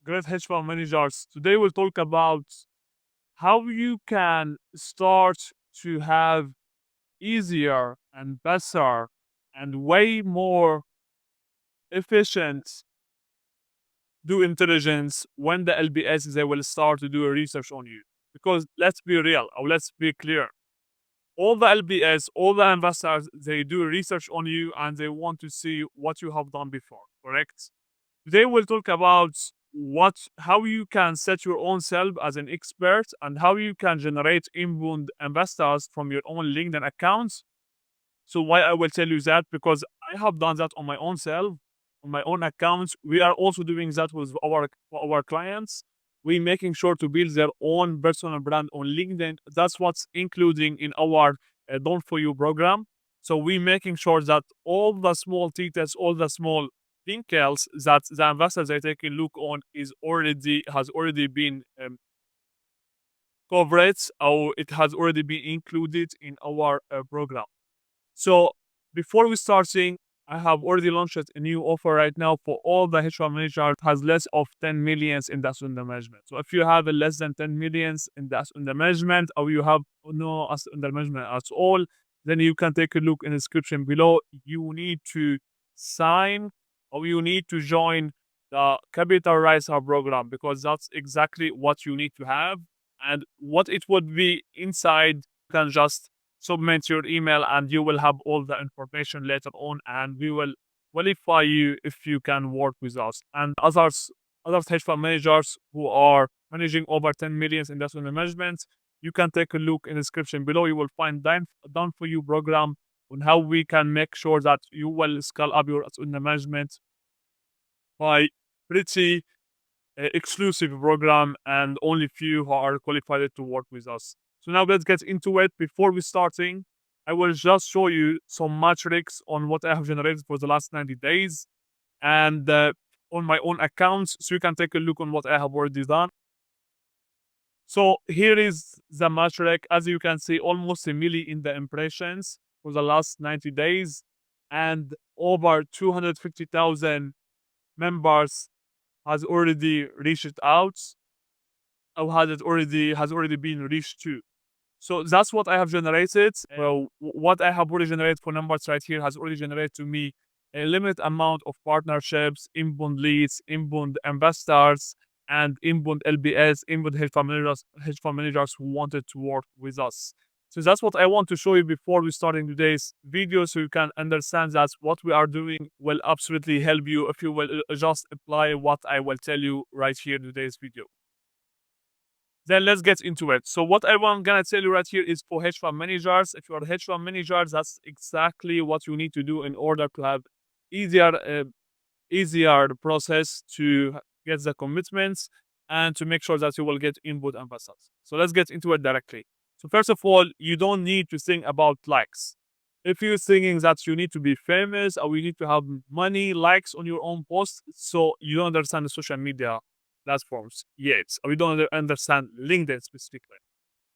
great hedge fund managers. Today we'll talk about how you can start to have easier and better and way more efficient due intelligence when the LBS they will start to do a research on you. Because let's be real or let's be clear. All the LBS, all the investors, they do research on you and they want to see what you have done before, correct? Today we'll talk about how you can set your own self as an expert and how you can generate inbound investors from your own LinkedIn accounts. So why I will tell you that, because I have done that on my own self, on my own accounts. We are also doing that with our clients. We making sure to build their own personal brand on LinkedIn. That's what's including in our Done For You program. So we making sure that all the small details, all the small wrinkles that the investors are taking a look on has already been covered, or it has already been included in our program. So before we starting, I have already launched a new offer right now for all the hedge manager has less of 10 millions in assets under management. So if you have a less than 10 millions in assets under management, or you have no assets under management at all, then you can take a look in the description below. You need to sign or you need to join the Capital Riser program, because that's exactly what you need to have. And what it would be inside, you can just submit your email and you will have all the information later on, and we will qualify you if you can work with us. And other hedge fund managers who are managing over 10 millions in investment management, you can take a look in the description below. You will find done for you program on how we can make sure that you will scale up your asset management by pretty exclusive program, and only few who are qualified to work with us. So now let's get into it. Before we starting, I will just show you some metrics on what I have generated for the last 90 days and on my own accounts, so you can take a look on what I have already done. So here is the metric. As you can see, almost a million in the impressions for the last 90 days and over 250,000 members has already reached out, or has already been reached to. So that's what I have generated. Well, what I have already generated for numbers right here has already generated to me a limited amount of partnerships, inbound leads, inbound investors, and inbound LBS, inbound hedge fund managers who wanted to work with us. So that's what I want to show you before we starting today's video, so you can understand that what we are doing will absolutely help you if you will just apply what I will tell you right here in today's video. Then let's get into it. So what I'm gonna tell you right here is for hedge fund managers. If you are a hedge fund manager, that's exactly what you need to do in order to have easier process to get the commitments and to make sure that you will get input investors. So let's get into it directly. So first of all, you don't need to think about likes. If you're thinking that you need to be famous or you need to have money likes on your own post, so you don't understand the social media platforms yet, or you don't understand LinkedIn specifically.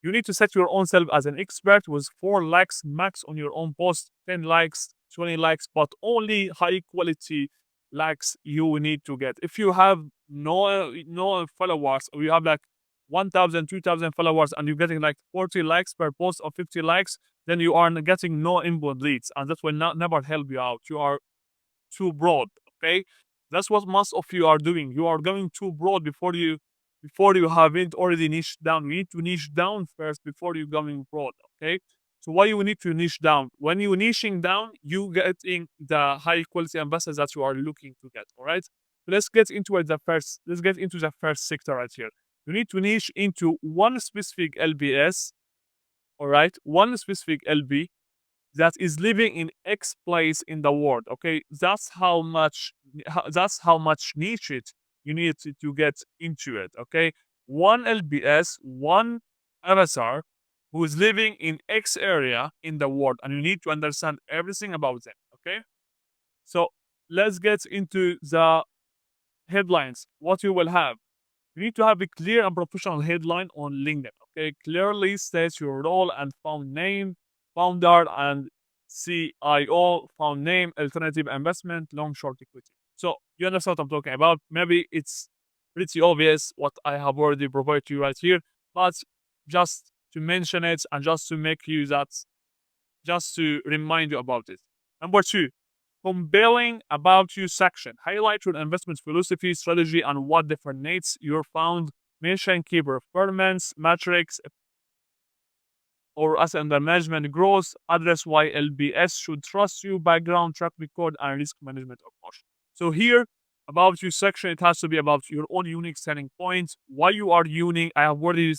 You need to set your own self as an expert with 4 likes max on your own post, 10 likes, 20 likes, but only high quality likes you need to get. If you have no followers, or you have like 1,000, 2,000 followers, and you're getting like 40 likes per post or 50 likes, then you are getting no inbound leads, and that will never help you out. You are too broad, okay? That's what most of you are doing. You are going too broad before you haven't already niched down. You need to niche down first before you going broad, okay? So why you need to niche down? When you niching down, you getting the high quality ambassadors that you are looking to get, all right? Let's get into the first sector right here. You need to niche into one specific LBS, all right? One specific LB that is living in X place in the world. Okay, that's how much niche it you need to get into it. Okay, one LBS, one avatar who is living in X area in the world, and you need to understand everything about them. Okay, so let's get into the headlines. What you will have. You need to have a clear and professional headline on LinkedIn. Okay, clearly state your role and found name, founder and CIO, found name, alternative investment, long short equity. So you understand what I'm talking about. Maybe it's pretty obvious what I have already provided to you right here, but just to mention it and just to make you that, just to remind you about it. Number two, compelling about you section. Highlight your investment philosophy, strategy, and what differentiates your fund. Mention key performance metrics or asset under management growth. Address why LBS should trust you, background, track record, and risk management approach. So here, about you section, it has to be about your own unique selling points, why you are unique. I have already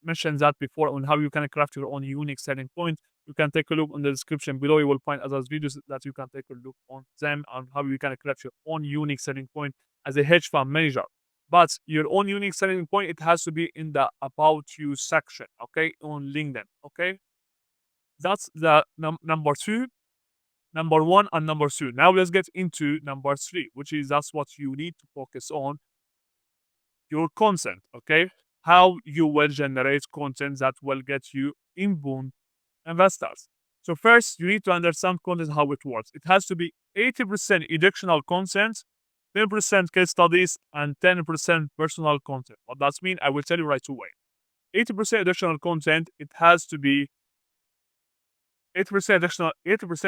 mentioned that before on how you can craft your own unique selling point. You can take a look in the description below. You will find other videos that you can take a look on them and how you can craft your own unique selling point as a hedge fund manager. But your own unique selling point, it has to be in the about you section, okay, on LinkedIn, okay? That's the number two, number one, and number two. Now let's get into number three, which is that's what you need to focus on, your content, okay? How you will generate content that will get you inbound investors. So first, you need to understand content, how it works. It has to be 80% educational content, 10% case studies, and 10% personal content. What that means, I will tell you right away. 80% additional content, it has to be 80%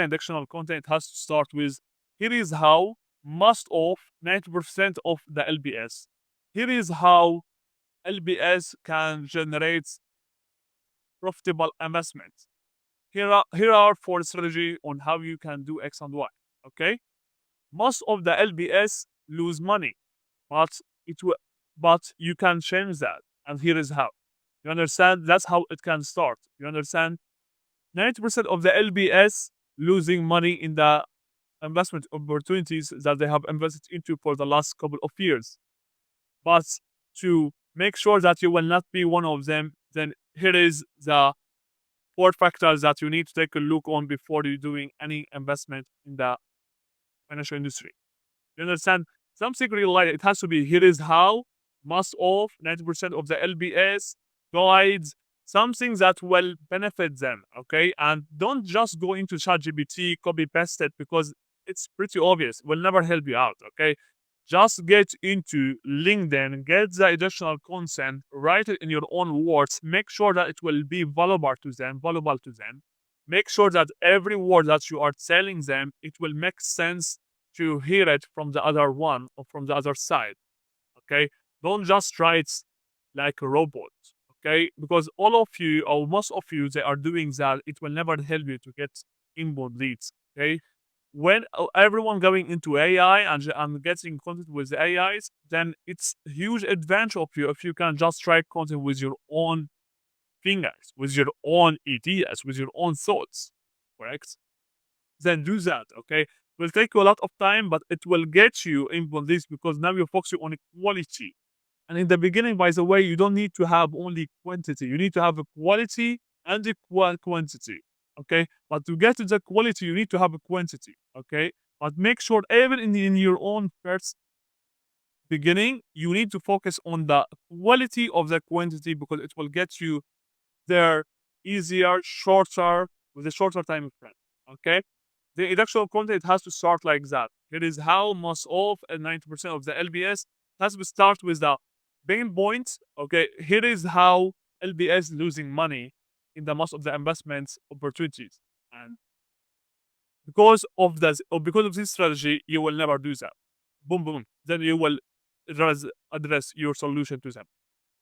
additional content. It has to start with, here is how must off 90% of the LBS. Here is how LBS can generate profitable investments. Here are four strategy on how you can do X and Y. Okay, most of the LBS lose money, but but you can change that, and here is how. You understand? That's how it can start. You understand? 90% of the LBS losing money in the investment opportunities that they have invested into for the last couple of years. But to make sure that you will not be one of them, then here is the four factors that you need to take a look on before you're doing any investment in the financial industry. You understand? Something really light. It has to be, here is how, must off 90% of the LBS, guides, something that will benefit them. Okay. And don't just go into ChatGPT, copy paste it, because it's pretty obvious. It will never help you out. Okay. Just get into LinkedIn, get the additional content, write it in your own words, make sure that it will be valuable to them. Make sure that every word that you are telling them, it will make sense to hear it from the other one or from the other side. Okay? Don't just write like a robot. Okay? Because all of you or most of you, they are doing that. It will never help you to get inbound leads. Okay? When everyone going into AI and getting content with the AIs, then it's a huge advantage of you if you can just write content with your own fingers, with your own ideas, with your own thoughts. Correct? Then do that. Okay? It will take you a lot of time, but it will get you inbound leads because now you're focusing on quality. And in the beginning, by the way, you don't need to have only quantity. You need to have a quality and a quantity. Okay. But to get to the quality, you need to have a quantity. Okay. But make sure, even in your own first beginning, you need to focus on the quality of the quantity because it will get you there easier, shorter, with a shorter time frame. Okay. The introductional content has to start like that. It is how must off and 90% of the LBS has to start with the pain points. Okay, here is how LBS losing money in the most of the investments opportunities, and because of this strategy, you will never do that. Boom, boom. Then you will address your solution to them.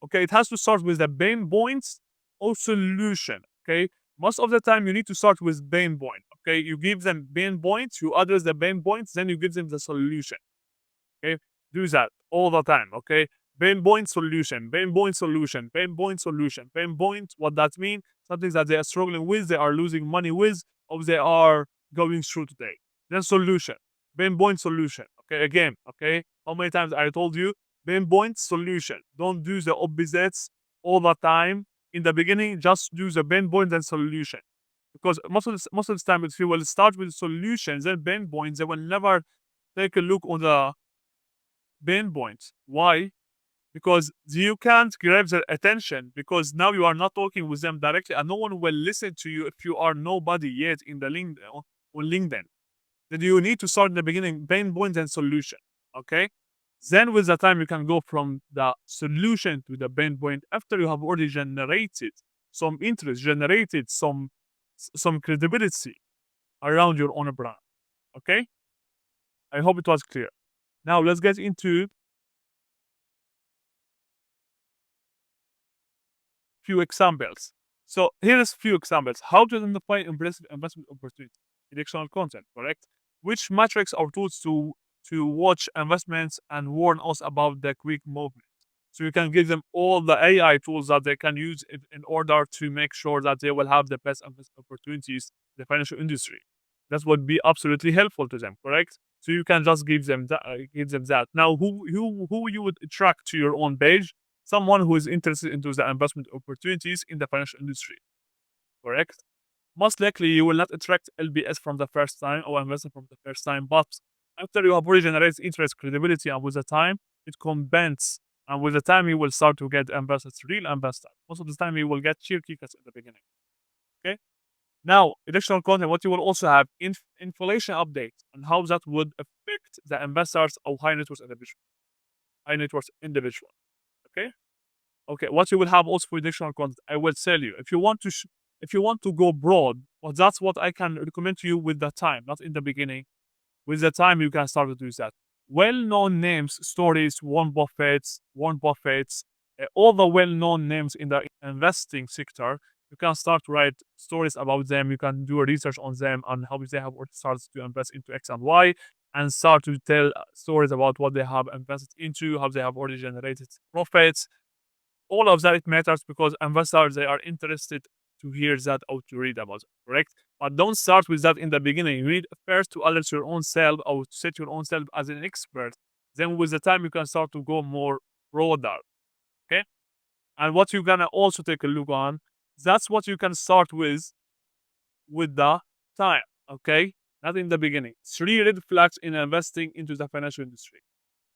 Okay, it has to start with the pain points or solution. Okay, most of the time you need to start with pain point. Okay, you give them pain points, you address the pain points, then you give them the solution. Okay, do that all the time. Okay, pain point solution, pain point solution, pain point solution, pain point. What that means? Something that they are struggling with, they are losing money with, or they are going through today. Then solution, pain point solution. Okay, again. Okay, how many times I told you? Pain point solution. Don't do the opposites all the time. In the beginning, just do the pain point and solution. Because most of the time, if you will start with solutions and pain points, they will never take a look on the pain points. Why? Because you can't grab their attention because now you are not talking with them directly and no one will listen to you if you are nobody yet in the on LinkedIn. Then you need to start in the beginning, pain points and solution. Okay? Then with the time, you can go from the solution to the pain point after you have already generated some interest, generated some credibility around your own brand. Okay? I hope it was clear. Now let's get into few examples. So here is few examples. How to identify impressive investment opportunity. Directional content, correct? Which metrics or tools to watch investments and warn us about the quick movement. So you can give them all the AI tools that they can use in order to make sure that they will have the best investment opportunities in the financial industry. That would be absolutely helpful to them, correct? So you can just give them that. Now, who you would attract to your own page? Someone who is interested into the investment opportunities in the financial industry, correct? Most likely, you will not attract LBS from the first time or investor from the first time, but after you have already generated interest, credibility, and with the time, it compounds. And with the time, you will start to get investors, real investors. Most of the time, you will get cheer kickers in the beginning. Okay. Now, additional content, what you will also have inflation updates and how that would affect the investors or high net worth individual. High net worth individual. Okay. Okay, what you will have also for additional content, I will tell you. If you want to go broad, well, that's what I can recommend to you with the time, not in the beginning. With the time, you can start to do that. Well-known names, stories, Warren Buffett's, all the well-known names in the investing sector. You can start to write stories about them. You can do research on them and how they have already started to invest into X and Y, and start to tell stories about what they have invested into, how they have already generated profits. All of that it matters because investors they are interested to hear that or to read about it, correct? But don't start with that in the beginning. You need first to alert your own self or to set your own self as an expert. Then with the time you can start to go more broader. Okay. And what you're gonna also take a look on, that's what you can start with the time. Okay. Not in the beginning. 3 red flags in investing into the financial industry.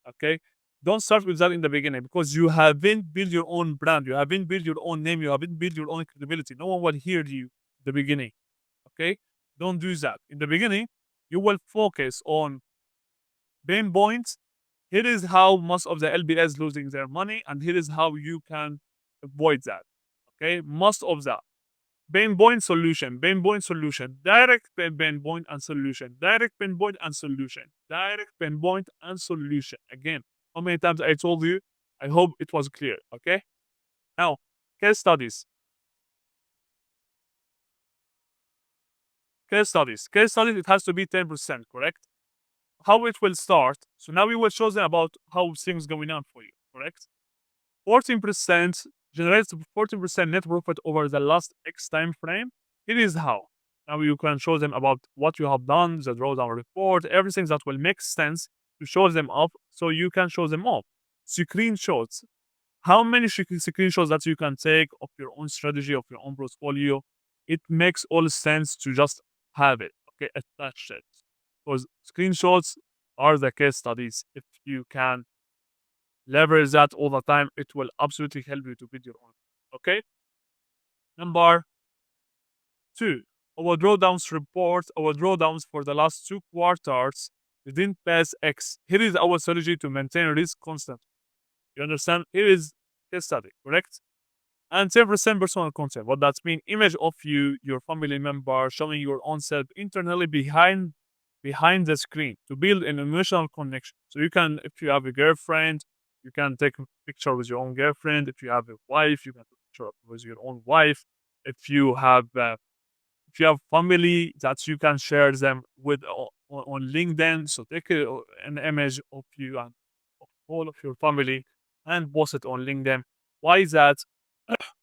Okay. Don't start with that in the beginning because you haven't built your own brand, you haven't built your own name, you haven't built your own credibility. No one will hear you in the beginning. Okay? Don't do that. In the beginning, you will focus on pain points. Here is how most of the LBS losing their money, and here is how you can avoid that. Okay? Most of that. Pain point solution, direct pain point and solution, direct pain point and solution, direct pain point and solution. Again, how many times I told you? I hope it was clear. Okay. Now, case studies. Case studies. It has to be 10%, correct? How it will start. So now we will show them about how things going on for you, correct? 14% generates 14% net profit over the last X time frame. It is how. Now you can show them about what you have done, the drawdown report, everything that will make sense to show them up so you can show them up. Screenshots. How many screenshots that you can take of your own strategy, of your own portfolio? It makes all sense to just have it, okay, attach it. Because screenshots are the case studies. If you can leverage that all the time, it will absolutely help you to build your own. Okay. Number 2, our drawdowns report, our drawdowns for the last 2 quarters didn't pass X. Here is our strategy to maintain risk constant. You understand? Here is case study, correct? And 10% personal content. What that means? Image of you, your family member, showing your own self internally behind the screen to build an emotional connection. So you can, if you have a girlfriend, you can take a picture with your own girlfriend. If you have a wife, you can take a picture with your own wife. If you have family that you can share them with on LinkedIn, so take an image of you and of all of your family and post it on LinkedIn. Why is that?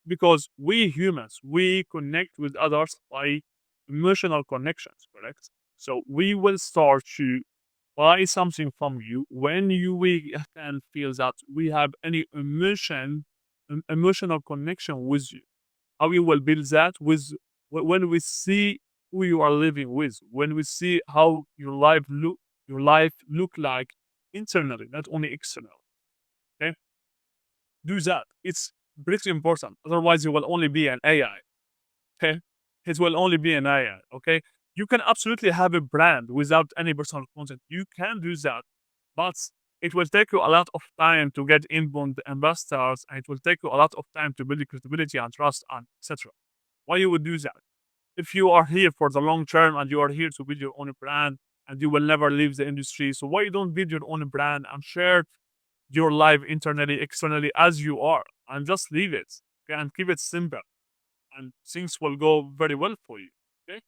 Because we humans, we connect with others by emotional connections, correct? So we will start to buy something from you when we can feel that we have any emotional connection with you. How you will build that with when we see who you are living with, when we see how your life look like internally, not only externally. Okay, do that. It's pretty important. Otherwise, you will only be an AI. Okay, it will only be an AI. Okay, you can absolutely have a brand without any personal content. You can do that, but It will take you a lot of time to get inbound investors, and it will take you a lot of time to build credibility and trust and etc. Why you would do that? If you are here for the long term and you are here to build your own brand and you will never leave the industry, so why you don't build your own brand and share your life internally, externally as you are, and just leave it, okay, and keep it simple, and things will go very well for you. Okay,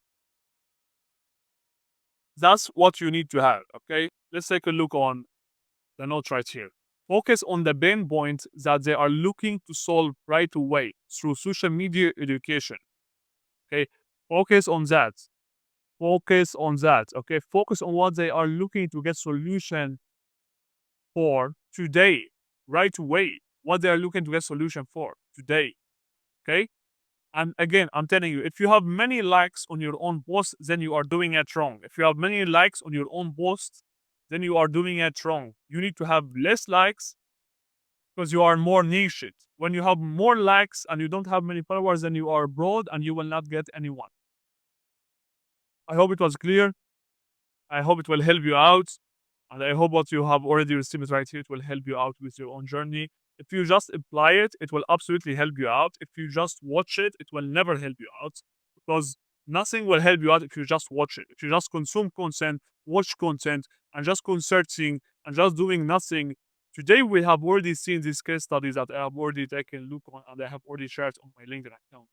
that's what you need to have. Okay, let's take a look on the note right here. Focus on the pain points that they are looking to solve right away through social media education. Okay, focus on that. Focus on that. Okay, focus on what they are looking to get solution for today, right away. What they are looking to get solution for today. Okay, and again, I'm telling you, if you have many likes on your own post, then you are doing it wrong. If you have many likes on your own post, then you are doing it wrong. You need to have less likes because you are more niched. When you have more likes and you don't have many followers, then you are broad and you will not get anyone. I hope it was clear. I hope it will help you out. And I hope what you have already received right here, it will help you out with your own journey. If you just apply it, it will absolutely help you out. If you just watch it, it will never help you out because nothing will help you out if you just watch it. If you just consume content, watch content, and just consulting and just doing nothing. Today, we have already seen these case studies that I have already taken a look on and I have already shared on my LinkedIn account.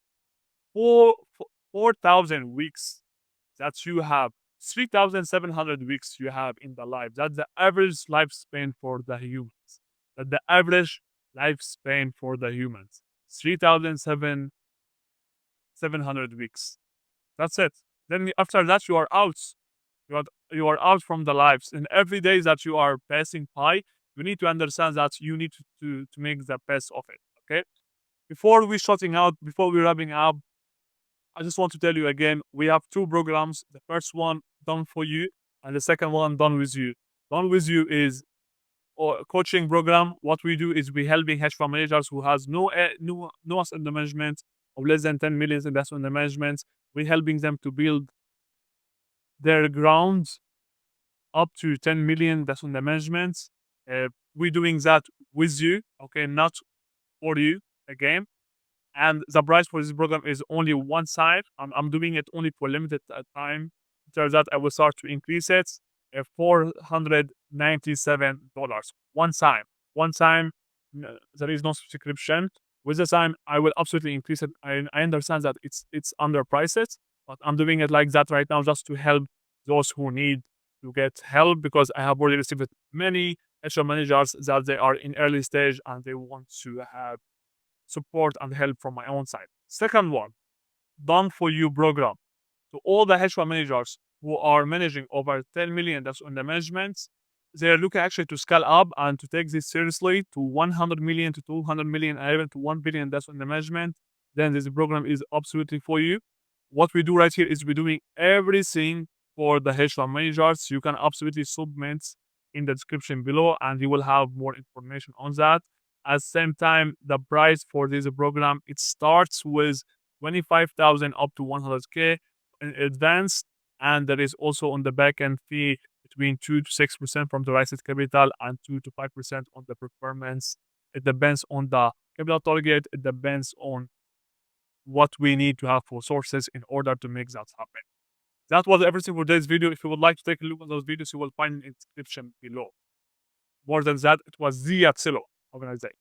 4,000 weeks that you have, 3,700 weeks you have in the life. That's the average lifespan for the humans. That's the average lifespan for the humans. 3,700 weeks. That's it. Then after that, you are out. You are out from the lives. And every day that you are passing by, you need to understand that you need to make the best of it. Okay? Before we shutting out, before we wrapping up, I just want to tell you again, we have two programs. The first one done for you, and the second one done with you. Done with you is a coaching program. What we do is we helping hedge fund managers who has no asset under management of less than 10 million in asset under management. We're helping them to build their grounds up to 10 million that's under management. We're doing that with you, okay, not for you again. And the price for this program is only one side. I'm doing it only for limited time. After that, I will start to increase it. $497 one time. One time, there is no subscription. With the time, I will absolutely increase it. I understand that it's underpriced, but I'm doing it like that right now just to help those who need to get help because I have already received many HR managers that they are in early stage and they want to have support and help from my own side. Second one, done for you program. To all the hedge fund managers who are managing over 10 million that's under management, they're looking actually to scale up and to take this seriously to 100 million to 200 million and even to 1 billion that's under management. Then this program is absolutely for you. What we do right here is we're doing everything for the hedge fund managers. You can absolutely submit in the description below and you will have more information on that. At the same time, the price for this program, it starts with 25,000 up to 100K in advance. And there is also on the back end fee between 2 to 6% from the raised capital and 2 to 5% on the performance. It depends on the capital target. It depends on what we need to have for sources in order to make that happen. That was everything for today's video. If you would like to take a look at those videos, you will find in the description below. More than that, it was ziadselo. Have a nice day.